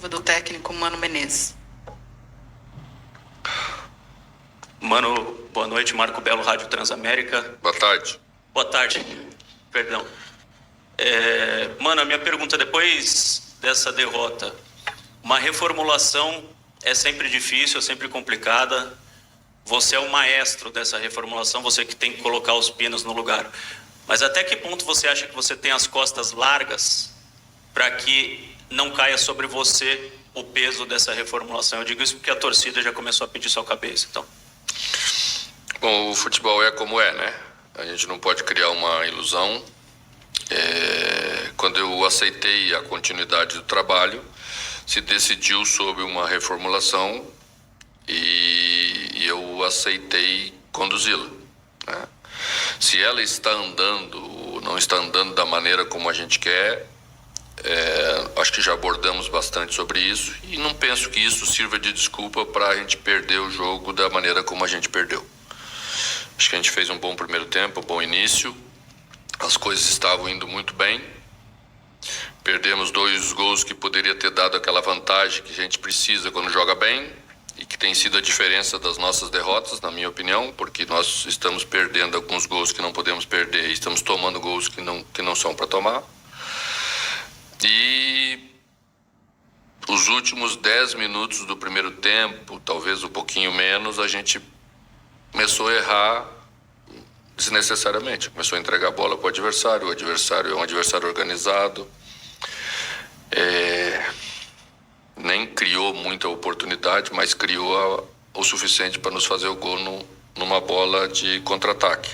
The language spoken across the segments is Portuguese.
do técnico Mano Menezes. Mano, boa noite. Marco Belo, Rádio Transamérica. Boa tarde. Boa tarde. Perdão. Mano, a minha pergunta, depois dessa derrota, uma reformulação é sempre difícil, é sempre complicada. Você é o maestro dessa reformulação, você que tem que colocar os pinos no lugar. Mas até que ponto você acha que você tem as costas largas para que não caia sobre você o peso dessa reformulação? Eu digo isso porque a torcida já começou a pedir sua cabeça, então. Bom, o futebol é como é, né? A gente não pode criar uma ilusão. Quando eu aceitei a continuidade do trabalho, se decidiu sobre uma reformulação e eu aceitei conduzi-la, né? Se ela está andando ou não está andando da maneira como a gente quer, acho que já abordamos bastante sobre isso e não penso que isso sirva de desculpa para a gente perder o jogo da maneira como a gente perdeu. Acho que a gente fez um bom primeiro tempo, um bom início, as coisas estavam indo muito bem, perdemos 2 gols que poderia ter dado aquela vantagem que a gente precisa quando joga bem e que tem sido a diferença das nossas derrotas, na minha opinião, porque nós estamos perdendo alguns gols que não podemos perder e estamos tomando gols que não são para tomar. E os últimos 10 minutos do primeiro tempo, talvez um pouquinho menos, a gente começou a errar desnecessariamente. Começou a entregar a bola para o adversário é um adversário organizado. Nem criou muita oportunidade, mas criou o suficiente para nos fazer o gol numa bola de contra-ataque.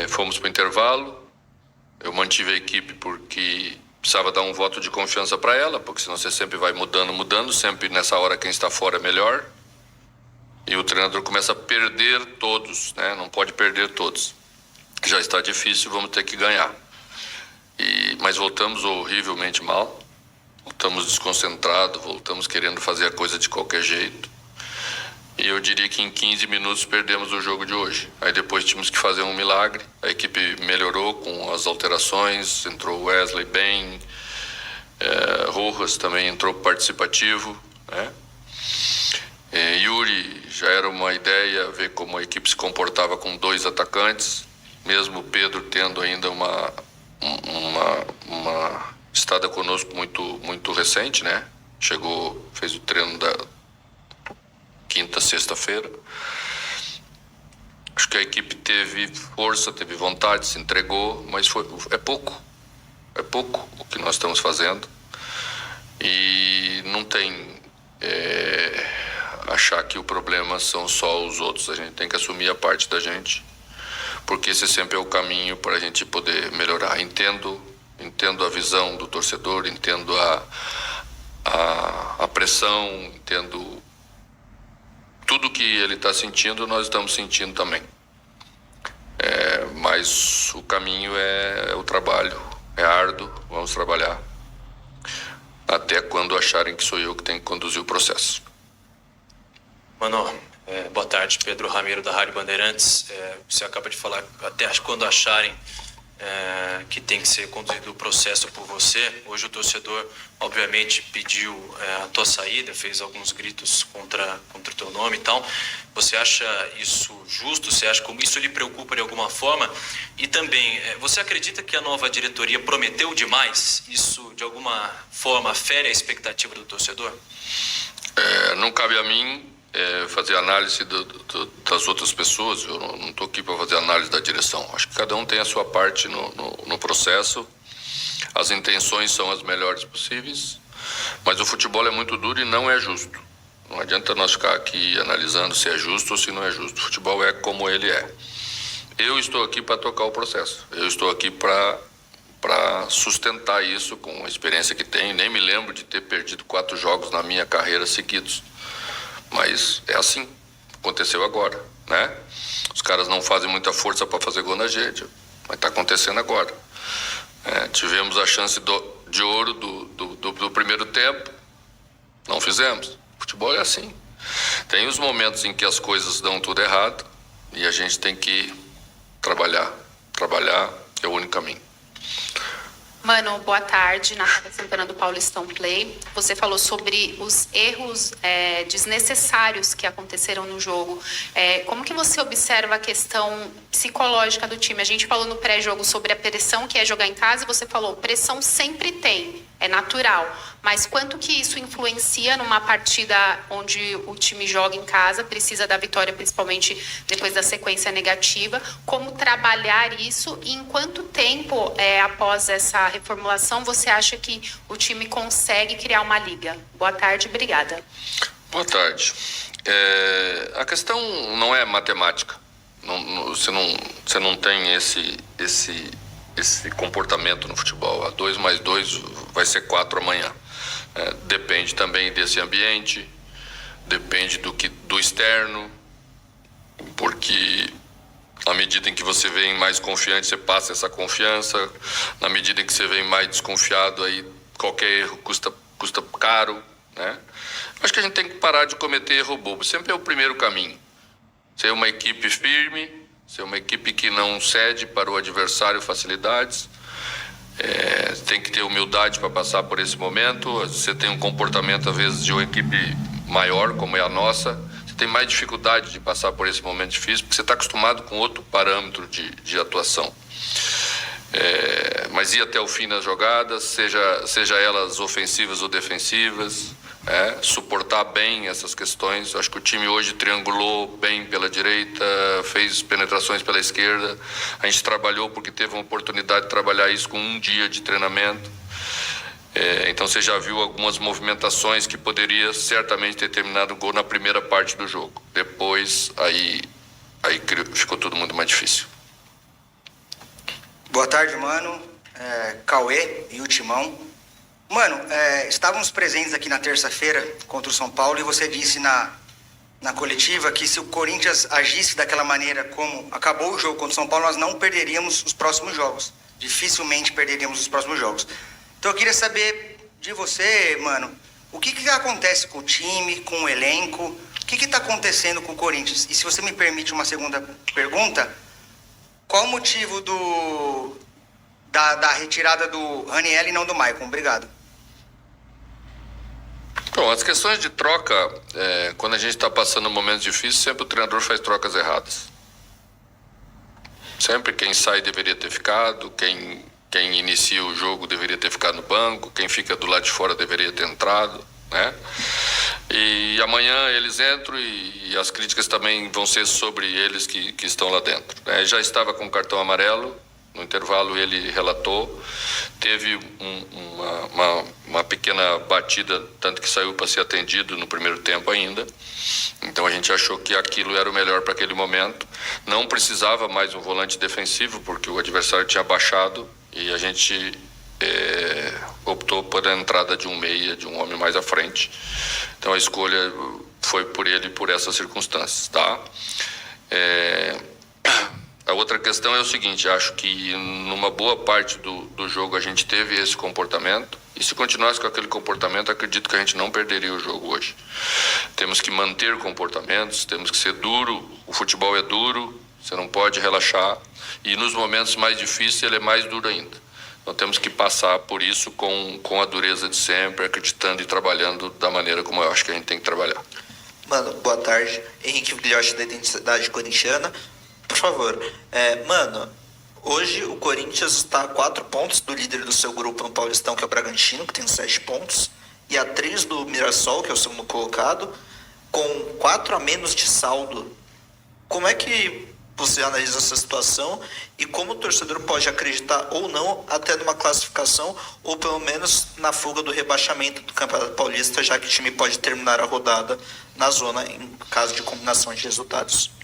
Fomos para o intervalo. Eu mantive a equipe porque precisava dar um voto de confiança para ela, porque senão você sempre vai mudando, sempre nessa hora quem está fora é melhor. E o treinador começa a perder todos, né? Não pode perder todos. Já está difícil, vamos ter que ganhar. Mas voltamos horrivelmente mal, voltamos desconcentrados, voltamos querendo fazer a coisa de qualquer jeito. E eu diria que em 15 minutos perdemos o jogo de hoje. Aí depois tínhamos que fazer um milagre. A equipe melhorou com as alterações, entrou Wesley bem, Rojas também entrou participativo, né? Yuri, já era uma ideia ver como a equipe se comportava com 2 atacantes, mesmo o Pedro tendo ainda uma estada conosco muito recente, né? Chegou, fez o treino da quinta, sexta-feira. Acho que a equipe teve força, teve vontade, se entregou, mas é pouco o que nós estamos fazendo. E não tem achar que o problema são só os outros. A gente tem que assumir a parte da gente, porque esse sempre é o caminho para a gente poder melhorar. Entendo a visão do torcedor, entendo a pressão, entendo tudo que ele está sentindo, nós estamos sentindo também. Mas o caminho é o trabalho, é árduo, vamos trabalhar até quando acharem que sou eu que tenho que conduzir o processo. Mano, boa tarde, Pedro Ramiro da Rádio Bandeirantes. Você acaba de falar, até quando acharem que tem que ser conduzido o processo por você. Hoje o torcedor, obviamente, pediu a tua saída, fez alguns gritos contra o teu nome e tal. Você acha isso justo? Você acha que isso lhe preocupa de alguma forma? E também, você acredita que a nova diretoria prometeu demais? Isso, de alguma forma, fere a expectativa do torcedor? Não cabe a mim fazer análise das outras pessoas. Eu não estou aqui para fazer análise da direção. Acho que cada um tem a sua parte no processo. As intenções são as melhores possíveis, mas o futebol é muito duro e não é justo. Não adianta nós ficar aqui analisando se é justo ou se não é justo. O futebol é como ele é. Eu estou aqui para tocar o processo. Eu estou aqui para sustentar isso com a experiência que tenho. Nem me lembro de ter perdido 4 jogos na minha carreira seguidos. Mas é assim, aconteceu agora, né? Os caras não fazem muita força para fazer gol na gente, mas está acontecendo agora. Tivemos a chance de ouro do primeiro tempo, não fizemos. Futebol é assim. Tem os momentos em que as coisas dão tudo errado e a gente tem que trabalhar é o único caminho. Mano, boa tarde, Natália Santana do Paulistão Play. Você falou sobre os erros desnecessários que aconteceram no jogo. Como que você observa a questão psicológica do time? A gente falou no pré-jogo sobre a pressão que é jogar em casa e você falou, pressão sempre tem, é natural. Mas quanto que isso influencia numa partida onde o time joga em casa, precisa da vitória, principalmente depois da sequência negativa? Como trabalhar isso e em quanto tempo, após essa reformulação, você acha que o time consegue criar uma liga? Boa tarde, obrigada. Boa tarde. A questão não é matemática. Você não tem esse comportamento no futebol. 2 mais 2 vai ser 4 amanhã. Depende também desse ambiente, depende do externo, porque na medida em que você vem mais confiante, você passa essa confiança. Na medida em que você vem mais desconfiado, aí qualquer erro custa caro, né? Acho que a gente tem que parar de cometer erro bobo. Sempre é o primeiro caminho. Ser uma equipe firme, ser uma equipe que não cede para o adversário facilidades. Tem que ter humildade para passar por esse momento. Você tem um comportamento, às vezes, de uma equipe maior, como é a nossa. Você tem mais dificuldade de passar por esse momento difícil, porque você está acostumado com outro parâmetro de atuação. Mas ir até o fim nas jogadas, seja elas ofensivas ou defensivas, suportar bem essas questões. Eu acho que o time hoje triangulou bem pela direita, fez penetrações pela esquerda. A gente trabalhou porque teve uma oportunidade de trabalhar isso com um dia de treinamento. Então você já viu algumas movimentações que poderia certamente ter terminado o gol na primeira parte do jogo. Depois, aí ficou tudo muito mais difícil. Boa tarde, mano. Cauê e o Timão. Mano, estávamos presentes aqui na terça-feira contra o São Paulo e você disse na coletiva que se o Corinthians agisse daquela maneira como acabou o jogo contra o São Paulo, nós não perderíamos os próximos jogos. Dificilmente perderíamos os próximos jogos. Então eu queria saber de você, mano, o que acontece com o time, com o elenco? O que está acontecendo com o Corinthians? E se você me permite uma segunda pergunta, qual o motivo da retirada do Raniel e não do Maicon? Obrigado. Bom, as questões de troca, quando a gente está passando momentos difíceis, sempre o treinador faz trocas erradas. Sempre quem sai deveria ter ficado, quem inicia o jogo deveria ter ficado no banco, quem fica do lado de fora deveria ter entrado, né? E amanhã eles entram e as críticas também vão ser sobre eles que estão lá dentro. Já estava com cartão amarelo, no intervalo ele relatou, teve uma pequena batida, tanto que saiu para ser atendido no primeiro tempo ainda. Então a gente achou que aquilo era o melhor para aquele momento. Não precisava mais um volante defensivo, porque o adversário tinha baixado e a gente optou por a entrada de um meia, de um homem mais à frente. Então a escolha foi por ele, por essas circunstâncias, tá? A outra questão é o seguinte, acho que numa boa parte do jogo a gente teve esse comportamento, e se continuasse com aquele comportamento, acredito que a gente não perderia o jogo hoje. Temos que manter comportamentos, temos que ser duro, o futebol é duro, você não pode relaxar, e nos momentos mais difíceis ele é mais duro ainda. Então temos que passar por isso com a dureza de sempre, acreditando e trabalhando da maneira como eu acho que a gente tem que trabalhar. Mano, boa tarde. Henrique Vilhoche, da Identidade Corintiana. Por favor, mano, hoje o Corinthians está a 4 pontos do líder do seu grupo no Paulistão, que é o Bragantino, que tem 7 pontos, e a 3 do Mirassol, que é o segundo colocado, com 4 a menos de saldo. Como é que você analisa essa situação e como o torcedor pode acreditar ou não até numa classificação ou pelo menos na fuga do rebaixamento do Campeonato Paulista, já que o time pode terminar a rodada na zona em caso de combinação de resultados?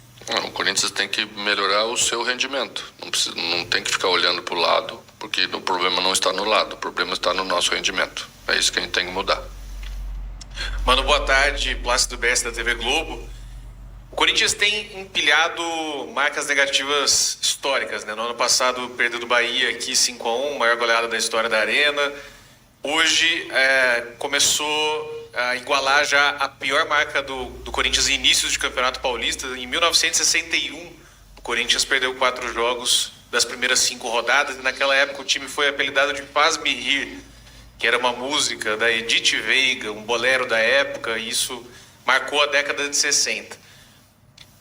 O Corinthians tem que melhorar o seu rendimento. Não tem que ficar olhando para o lado, porque o problema não está no lado, o problema está no nosso rendimento. É isso que a gente tem que mudar. Mano, boa tarde, Plácido Bessa da TV Globo. O Corinthians tem empilhado marcas negativas históricas, né? No ano passado perdeu do Bahia aqui 5-1, maior goleada da história da Arena. Hoje começou a igualar já a pior marca do Corinthians em inícios de Campeonato Paulista. Em 1961, o Corinthians perdeu 4 jogos das primeiras 5 rodadas, e naquela época o time foi apelidado de Faz-me Rir, que era uma música da Edith Veiga, um bolero da época, e isso marcou a década de 60.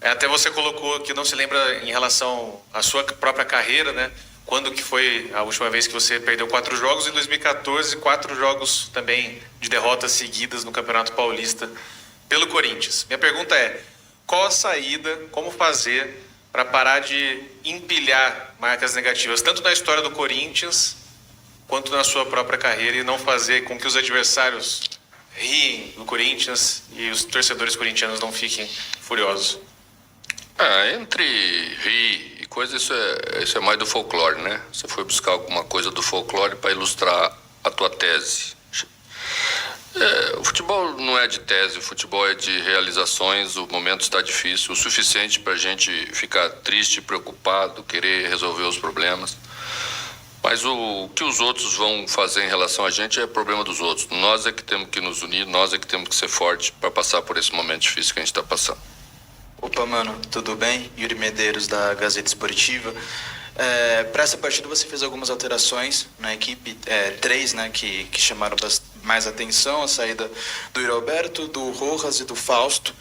Até você colocou que não se lembra em relação à sua própria carreira, né? Quando que foi a última vez que você perdeu 4 jogos? Em 2014, 4 jogos também de derrotas seguidas no Campeonato Paulista pelo Corinthians. Minha pergunta é, qual a saída, como fazer para parar de empilhar marcas negativas, tanto na história do Corinthians quanto na sua própria carreira, e não fazer com que os adversários riem do Corinthians e os torcedores corintianos não fiquem furiosos? Entre rir e coisa, isso é mais do folclore, né? Você foi buscar alguma coisa do folclore para ilustrar a tua tese. O futebol não é de tese, o futebol é de realizações. O momento está difícil, o suficiente para a gente ficar triste, preocupado, querer resolver os problemas. Mas o que os outros vão fazer em relação a gente é problema dos outros. Nós é que temos que nos unir, nós é que temos que ser fortes para passar por esse momento difícil que a gente está passando. Opa, mano, tudo bem? Yuri Medeiros, da Gazeta Esportiva. Para essa partida você fez algumas alterações na equipe, 3, né, que chamaram mais atenção, a saída do Yuri Alberto, do Rojas e do Fausto.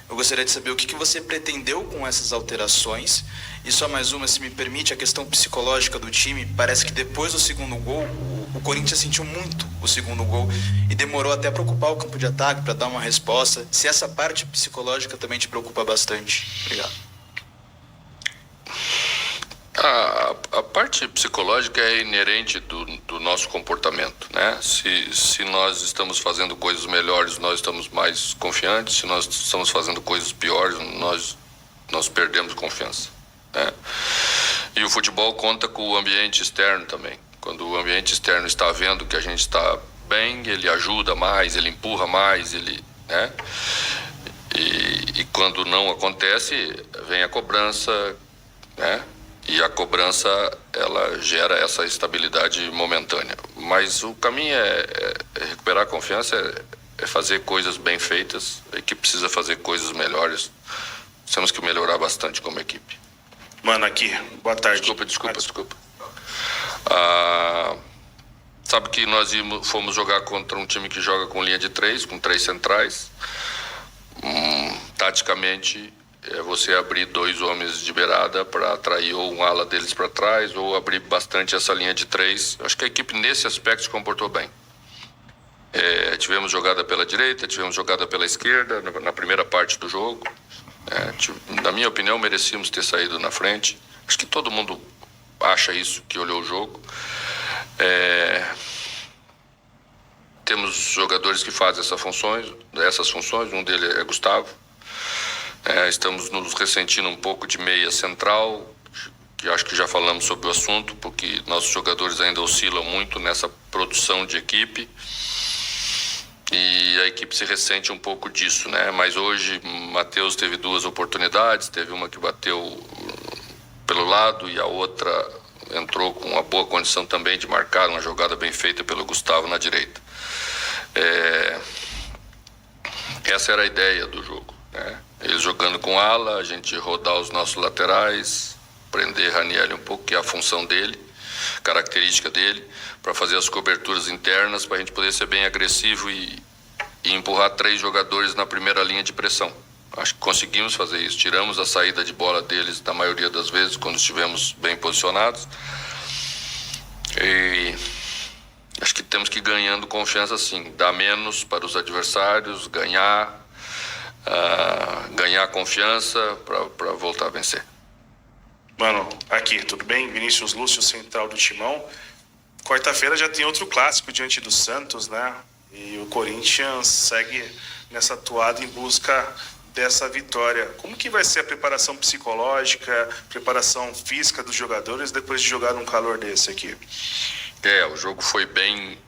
Eu gostaria de saber o que você pretendeu com essas alterações. E só mais uma, se me permite, a questão psicológica do time. Parece que depois do segundo gol, o Corinthians sentiu muito o segundo gol e demorou até para ocupar o campo de ataque, para dar uma resposta. Se essa parte psicológica também te preocupa bastante. Obrigado. A parte psicológica é inerente do nosso comportamento, né? Se nós estamos fazendo coisas melhores, nós estamos mais confiantes. Se nós estamos fazendo coisas piores, nós perdemos confiança, né? E o futebol conta com o ambiente externo também. Quando o ambiente externo está vendo que a gente está bem, ele ajuda mais, ele empurra mais, né? E quando não acontece, vem a cobrança, né? E a cobrança, ela gera essa estabilidade momentânea. Mas o caminho é recuperar a confiança, é fazer coisas bem feitas. A equipe precisa fazer coisas melhores. Temos que melhorar bastante como equipe. Mano, aqui, boa tarde. Desculpa. Sabe que nós fomos jogar contra um time que joga com linha de 3, com 3 centrais. Taticamente, você abrir 2 homens de beirada para atrair ou um ala deles para trás, ou abrir bastante essa linha de 3. Acho que a equipe nesse aspecto se comportou bem. Tivemos jogada pela direita, tivemos jogada pela esquerda na primeira parte do jogo. Na minha opinião, merecíamos ter saído na frente. Acho que todo mundo acha isso, que olhou o jogo. Temos jogadores que fazem essas funções, um deles é Gustavo. Estamos nos ressentindo um pouco de meia central, que acho que já falamos sobre o assunto, porque nossos jogadores ainda oscilam muito nessa produção de equipe. E a equipe se ressente um pouco disso, né? Mas hoje Matheus teve 2 oportunidades, teve uma que bateu pelo lado e a outra entrou com uma boa condição também de marcar, uma jogada bem feita pelo Gustavo na direita. Essa era a ideia do jogo, né? Eles jogando com ala, a gente rodar os nossos laterais, prender Ranieri um pouco, que é a função dele, característica dele, para fazer as coberturas internas, para a gente poder ser bem agressivo e empurrar 3 jogadores na primeira linha de pressão. Acho que conseguimos fazer isso. Tiramos a saída de bola deles na maioria das vezes, quando estivemos bem posicionados. E acho que temos que ir ganhando confiança assim, dar menos para os adversários, ganhar confiança para voltar a vencer. Mano, aqui, tudo bem? Vinícius Lúcio, central do Timão. Quarta-feira já tem outro clássico diante do Santos, né? E o Corinthians segue nessa toada em busca dessa vitória. Como que vai ser a preparação psicológica, preparação física dos jogadores depois de jogar num calor desse aqui? O jogo foi bem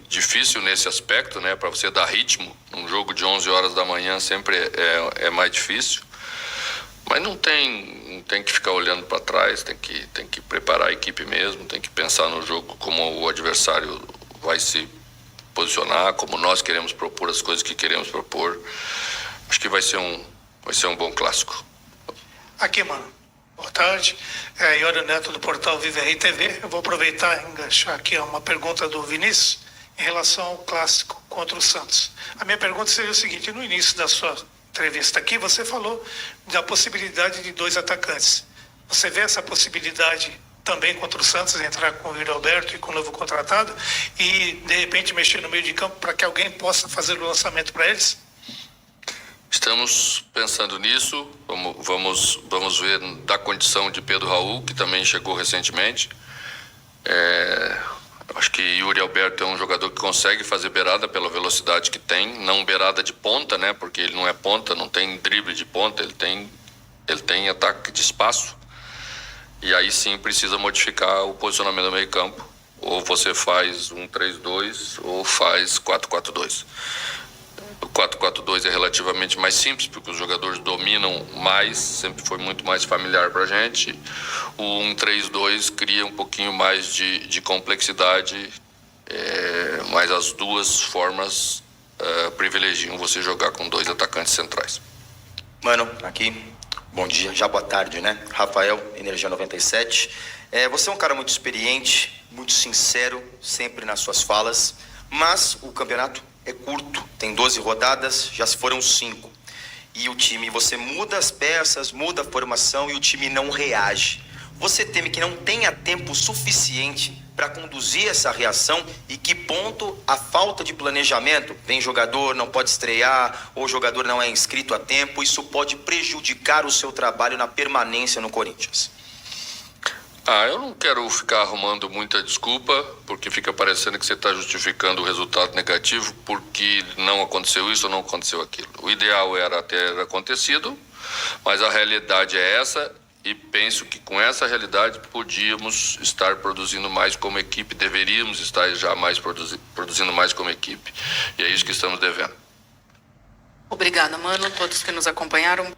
difícil nesse aspecto, né? Para você dar ritmo, um jogo de 11 horas da manhã sempre é mais difícil. Mas não tem que ficar olhando para trás, tem que preparar a equipe mesmo, tem que pensar no jogo como o adversário vai se posicionar, como nós queremos propor as coisas que queremos propor. Acho que vai ser um bom clássico. Aqui, mano. Boa tarde. Iório Neto, do portal Vive RTV. Eu vou aproveitar e enganchar aqui uma pergunta do Vinícius em relação ao clássico contra o Santos. A minha pergunta seria o seguinte: no início da sua entrevista aqui, você falou da possibilidade de 2 atacantes. Você vê essa possibilidade também contra o Santos, entrar com o Yuri Alberto e com o novo contratado e, de repente, mexer no meio de campo para que alguém possa fazer o lançamento para eles? Estamos pensando nisso, vamos ver da condição de Pedro Raul, que também chegou recentemente. Acho que Yuri Alberto é um jogador que consegue fazer beirada pela velocidade que tem, não beirada de ponta, né? Porque ele não é ponta, não tem drible de ponta, ele tem ataque de espaço. E aí sim precisa modificar o posicionamento do meio campo. Ou você faz 1-3-2 ou faz 4-4-2. O 4-4-2 é relativamente mais simples, porque os jogadores dominam mais, sempre foi muito mais familiar para a gente. O 1-3-2 cria um pouquinho mais de complexidade, mas as duas formas privilegiam você jogar com 2 atacantes centrais. Mano, aqui, bom dia, já boa tarde, né? Rafael, Energia 97. Você é um cara muito experiente, muito sincero, sempre nas suas falas, mas o campeonato é curto, tem 12 rodadas, já se foram 5. E o time, você muda as peças, muda a formação e o time não reage. Você teme que não tenha tempo suficiente para conduzir essa reação? E que ponto a falta de planejamento? Vem jogador, não pode estrear, ou o jogador não é inscrito a tempo, isso pode prejudicar o seu trabalho na permanência no Corinthians? Eu não quero ficar arrumando muita desculpa, porque fica parecendo que você está justificando o resultado negativo porque não aconteceu isso ou não aconteceu aquilo. O ideal era ter acontecido, mas a realidade é essa, e penso que com essa realidade podíamos estar produzindo mais como equipe, deveríamos estar já mais produzindo mais como equipe, e é isso que estamos devendo. Obrigada, mano, todos que nos acompanharam.